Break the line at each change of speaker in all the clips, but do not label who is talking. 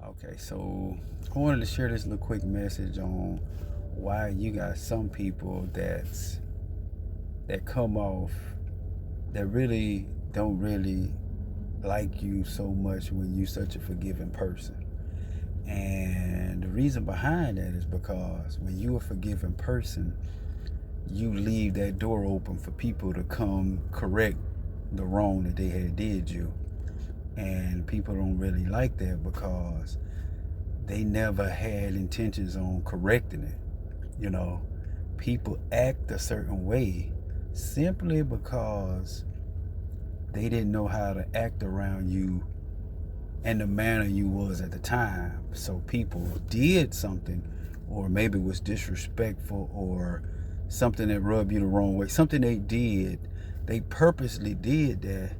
Okay, so I wanted to share this little quick message on why you got some people that come off that really don't really like you so much when you such a forgiving person. And the reason behind that is because when you a forgiving person, you leave that door open for people to come correct the wrong that they had did you. And people don't really like that because they never had intentions on correcting it. You know, people act a certain way simply because they didn't know how to act around you and the manner you was at the time. So people did something, or maybe was disrespectful, or something that rubbed you the wrong way. Something they did, they purposely did that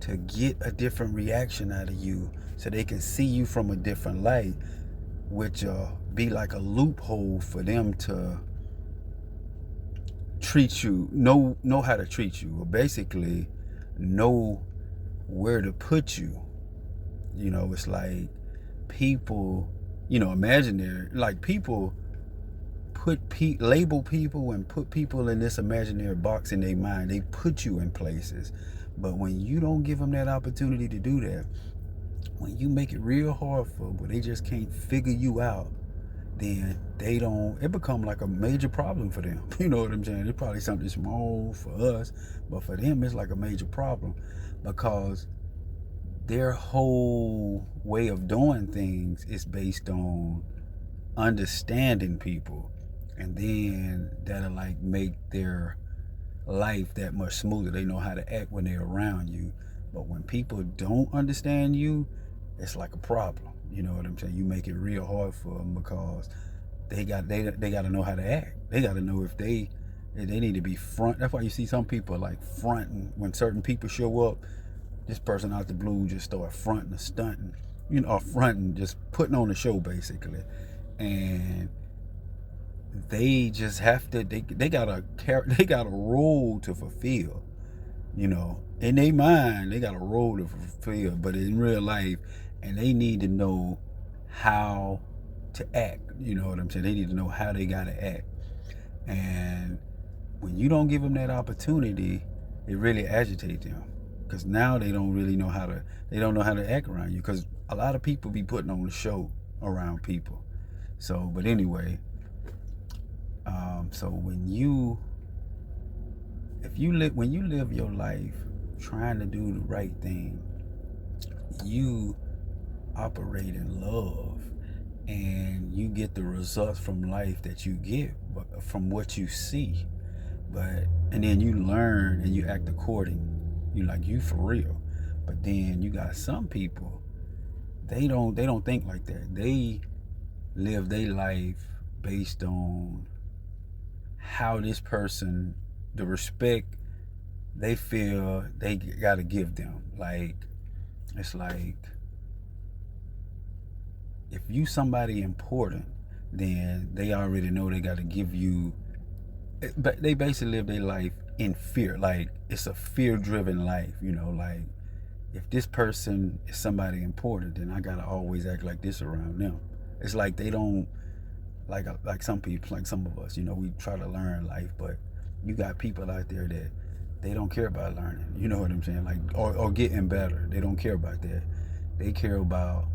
to get a different reaction out of you, so they can see you from a different light, which be like a loophole for them to treat you, know how to treat you, or basically know where to put you. It's like people, imaginary, like people label people and put people in this imaginary box in their mind. They put you in places, but when you don't give them that opportunity to do that, when you make it real hard for them, but they just can't figure you out, then they don't, it become like a major problem for them. You know what I'm saying? It's probably something small for us, but for them it's like a major problem, because their whole way of doing things is based on understanding people, and then that'll like make their life that much smoother. They know how to act when they're around you. But when people don't understand you, it's like a problem. You know what I'm saying? You make it real hard for them because they got to know how to act. They got to know if they need to be front. That's why you see some people like fronting when certain people show up. This person out the blue just start fronting or stunting, or fronting, just putting on the show basically. And they just have to, they got a they got a role to fulfill. In their mind they got a role to fulfill, but in real life, and they need to know how to act. You know what I'm saying? They need to know how they got to act. And when you don't give them that opportunity, it really agitates them, because now they don't really know how to, they don't know how to act around you, because a lot of people be putting on the show around people. So but anyway, so when you live your life trying to do the right thing, you operate in love, and you get the results from life that you get from what you see. But and then you learn and you act according. You for real. But then you got some people, they don't think like that. They live their life based on how this person, the respect they feel they got to give them. Like, it's like, if you somebody important, then they already know they got to give you. But they basically live their life in fear. Like, it's a fear-driven life. Like, if this person is somebody important, then I gotta always act like this around them. It's like they don't, like some people, like some of us. We try to learn life, but you got people out there that they don't care about learning. You know what I'm saying? Like, or getting better. They don't care about that. They care about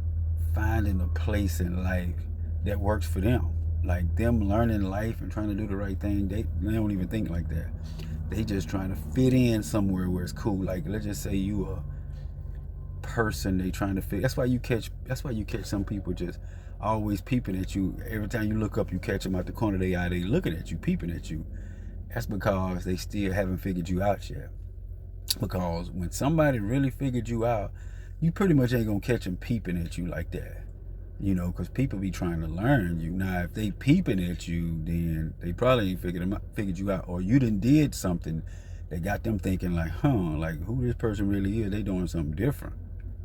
finding a place in life that works for them. Like, them learning life and trying to do the right thing, they don't even think like that. They just trying to fit in somewhere where it's cool. Like, let's just say you a person they trying to fit. That's why you catch some people just always peeping at you. Every time you look up, you catch them out the corner of their eye. They looking at you, peeping at you. That's because they still haven't figured you out yet. Because when somebody really figured you out, you pretty much ain't gonna catch them peeping at you like that. Because people be trying to learn you. Now, if they peeping at you, then they probably ain't figured you out, or you did something that got them thinking like, like, who this person really is. They doing something different.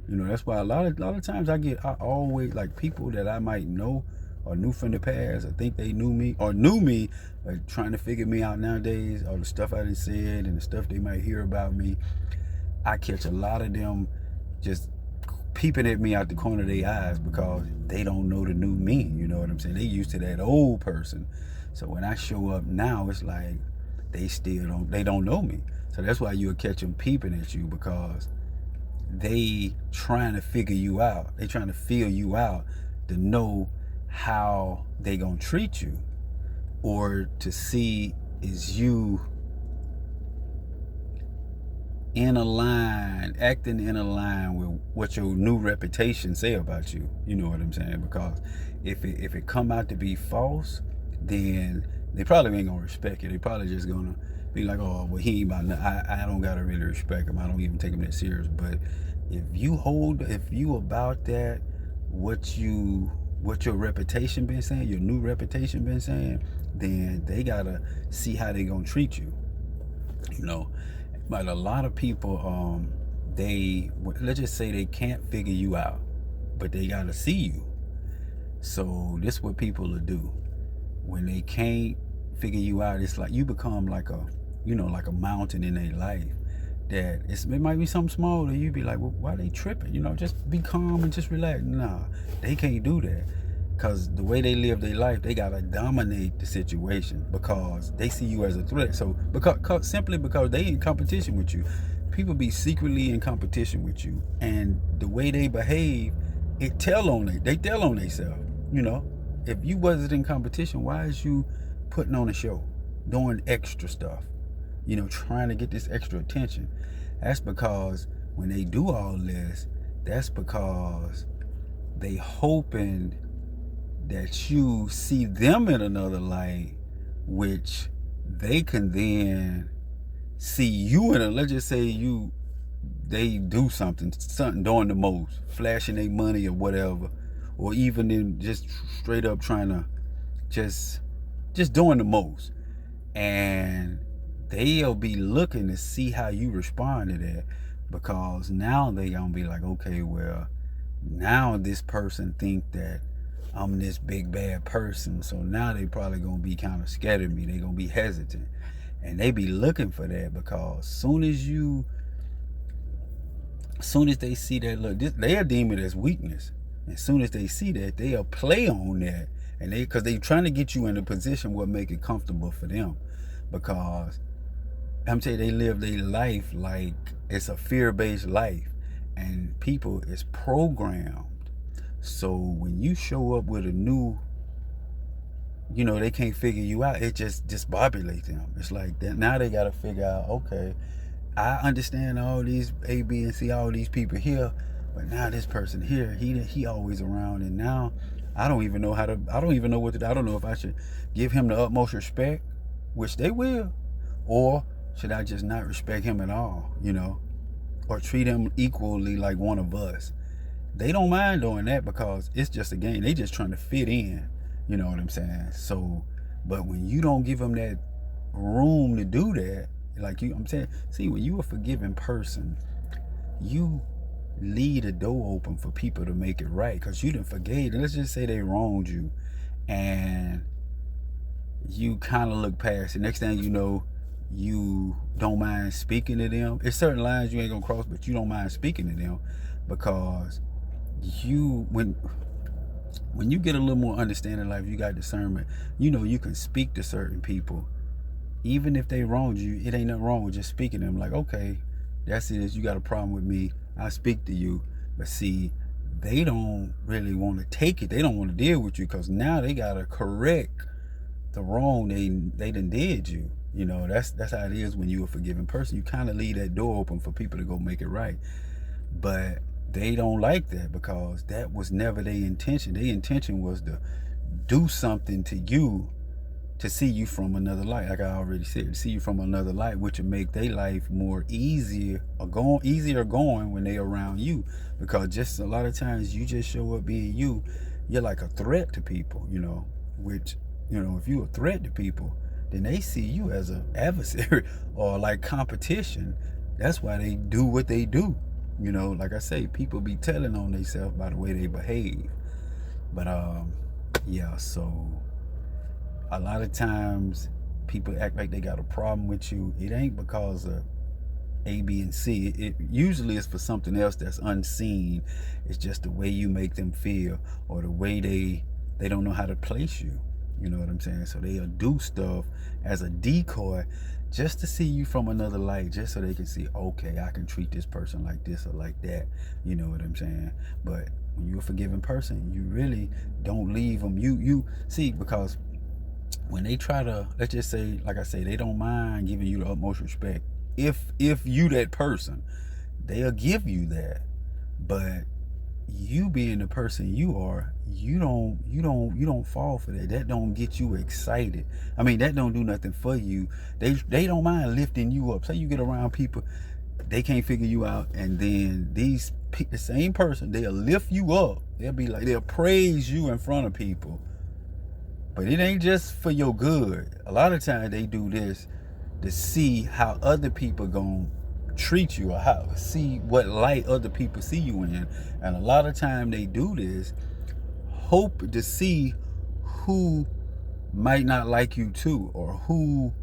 That's why a lot of times I always, like, people that I might know or knew from the past, or think they knew me, but trying to figure me out nowadays, or the stuff I done said and the stuff they might hear about me. I catch a lot of them just peeping at me out the corner of their eyes because they don't know the new me. You know what I'm saying? They used to that old person. So when I show up now, it's like they don't know me. So that's why you'll catch them peeping at you, because they trying to figure you out. They trying to feel you out to know how they gonna treat you, or to see is you in a line, acting in a line with what your new reputation say about you. You know what I'm saying? Because if it come out to be false, then they probably ain't gonna respect it. They probably just gonna be like, oh, well, he ain't about. I don't gotta really respect him. I don't even take him that serious. But if you about that, what your reputation been saying, your new reputation been saying, then they gotta see how they gonna treat you. You know. But a lot of people, let's just say they can't figure you out, but they gotta see you. So this is what people will do when they can't figure you out. It's like you become like a mountain in their life. That it might be something small that you be like, well, why they tripping? Just be calm and just relax. Nah, they can't do that. Because the way they live their life, they gotta dominate the situation because they see you as a threat. So simply because they in competition with you. People be secretly in competition with you, and the way they behave, they tell on themselves. If you wasn't in competition, why is you putting on a show, doing extra stuff, trying to get this extra attention? That's because when they do all this, that's because they hoping that you see them in another light, which they can then see you in let's just say they do something doing the most, flashing their money or whatever, or even in just straight up trying to just doing the most, and they'll be looking to see how you respond to that, because now they gonna be like, okay, well, now this person think that I'm this big bad person, so now they probably gonna be kind of scared of me. They gonna be hesitant, and they be looking for that, because soon as they see that, look, they'll deem it as weakness. As soon as they see that, they'll play on that, and because they trying to get you in a position what make it comfortable for them, because I'm telling you, they live their life like it's a fear-based life, and people is programmed. So when you show up with a new, they can't figure you out, it just disbobulates them. It's like that. Now they got to figure out, okay, I understand all these A, B, and C, all these people here, but now this person here, he always around, and now I don't even know what to do. I don't know if I should give him the utmost respect, which they will, or should I just not respect him at all, or treat him equally like one of us. They don't mind doing that because it's just a game. They just trying to fit in. You know what I'm saying? So, but when you don't give them that room to do that, I'm saying, see, when you a forgiving person, you leave the door open for people to make it right, because you done forgave. Let's just say they wronged you, and you kind of look past it. Next thing you know, you don't mind speaking to them. It's certain lines you ain't gonna cross, but you don't mind speaking to them, because when you get a little more understanding in life, you got discernment, you can speak to certain people, even if they wronged you. It ain't nothing wrong with just speaking to them, like, okay, that's it, you got a problem with me, I speak to you. But see, they don't really want to take it. They don't want to deal with you, because now they gotta correct the wrong they done did you. That's how it is when you're a forgiving person. You kind of leave that door open for people to go make it right. But they don't like that, because that was never their intention. Their intention was to do something to you to see you from another light. Like I already said, to see you from another light, which would make their life more easier going when they around you. Because just a lot of times you just show up being you're like a threat to people, which, if you're a threat to people, then they see you as an adversary or like competition. That's why they do what they do. Like I say, people be telling on themselves by the way they behave. But yeah, so a lot of times people act like they got a problem with you. It ain't because of A, B, and C. It usually is for something else that's unseen. It's just the way you make them feel, or the way they don't know how to place you. You know what I'm saying? So they'll do stuff as a decoy just to see you from another light, just so they can see, okay, I can treat this person like this or like that. You know what I'm saying? But when you're a forgiving person, you really don't leave them. You see, because when they try to, let's just say, like I say, they don't mind giving you the utmost respect. If you that person, they'll give you that. But you being the person you are, you don't fall for that. That don't get you excited. I mean, that don't do nothing for you. They don't mind lifting you up. Say you get around people, they can't figure you out, and then the same person, they'll lift you up. They'll be like, they'll praise you in front of people. But it ain't just for your good. A lot of times they do this to see how other people gonna treat you, or how see what light other people see you in. And a lot of time they do this hope to see who might not like you too, or who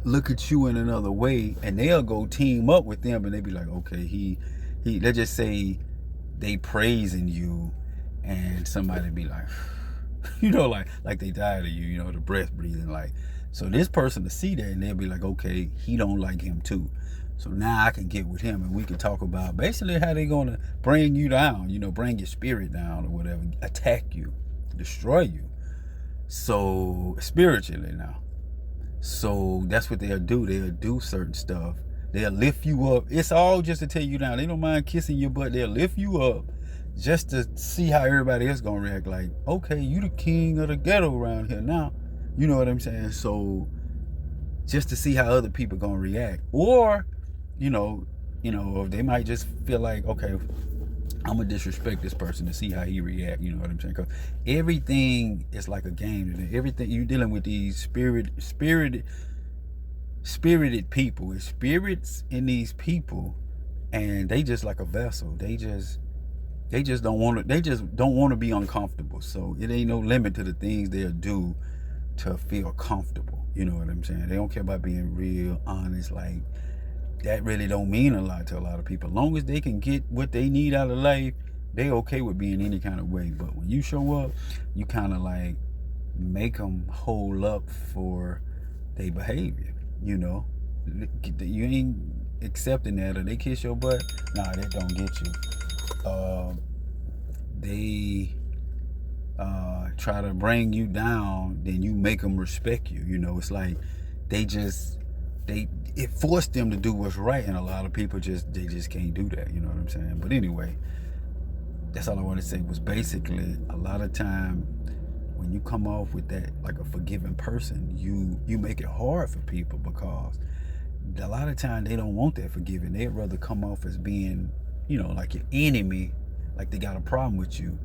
look at you in another way, and they'll go team up with them, and they be like, okay, he let's just say they praising you, and somebody be like, you know, like they tired of you, you know, the breath breathing, like. So this person to see that, and they'll be like, okay, he don't like him too. So now I can get with him, and we can talk about basically how they gonna bring you down, you know, bring your spirit down or whatever, attack you, destroy you. So spiritually now. So that's what they'll do. They'll do certain stuff. They'll lift you up. It's all just to tear you down. They don't mind kissing your butt. They'll lift you up just to see how everybody else gonna react. Like, okay, you the king of the ghetto around here now. You know what I'm saying? So just to see how other people gonna react. Or, you know, they might just feel like, okay, I'm gonna disrespect this person to see how he react. You know what I'm saying? Because everything is like a game. Everything you're dealing with, these spirited people. It's spirits in these people, and they just like a vessel. They just don't want to be uncomfortable. So it ain't no limit to the things they'll do to feel comfortable. You know what I'm saying? They don't care about being real, honest. Like, that really don't mean a lot to a lot of people. As long as they can get what they need out of life, they okay with being any kind of way. But when you show up, you kind of like make them hold up for their behavior. You know, you ain't accepting that, or they kiss your butt. Nah, that don't get you. They try to bring you down, then you make them respect you. You know, it's like it forced them to do what's right, and a lot of people just can't do that. You know what I'm saying? But anyway, that's all I want to say. Was basically, a lot of time when you come off with that, like a forgiving person, you make it hard for people, because a lot of time they don't want that forgiving. They'd rather come off as being, you know, like your enemy, like they got a problem with you,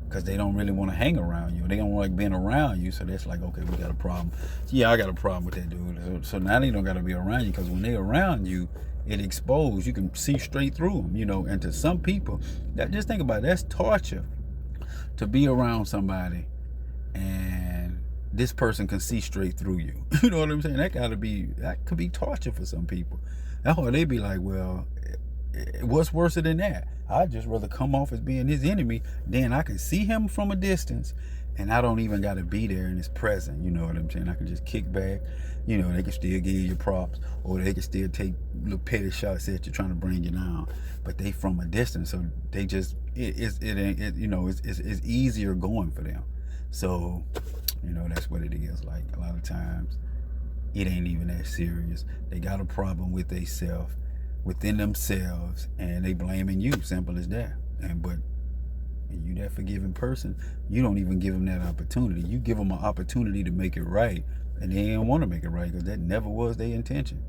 because they don't really want to hang around you. They don't like being around you. So that's like, okay, we got a problem. Yeah, I got a problem with that dude. So now they don't got to be around you, because when they're around you, it exposed. You can see straight through them, you know. And to some people, just think about it, that's torture, to be around somebody and this person can see straight through you. You know what I'm saying? That could be torture for some people. That's why they be like, well, what's worse than that? I'd just rather come off as being his enemy. Then I can see him from a distance, and I don't even got to be there in his presence. You know what I'm saying? I can just kick back. You know, they can still give you props, or they can still take little petty shots at you, trying to bring you down. But they from a distance, so they just it's easier going for them. So, you know, that's what it is. Like, a lot of times, it ain't even that serious. They got a problem with themselves, within themselves, and they blaming you. Simple as that. But you that forgiving person, you don't even give them that opportunity. You give them an opportunity to make it right, and they don't want to make it right, because that never was their intention.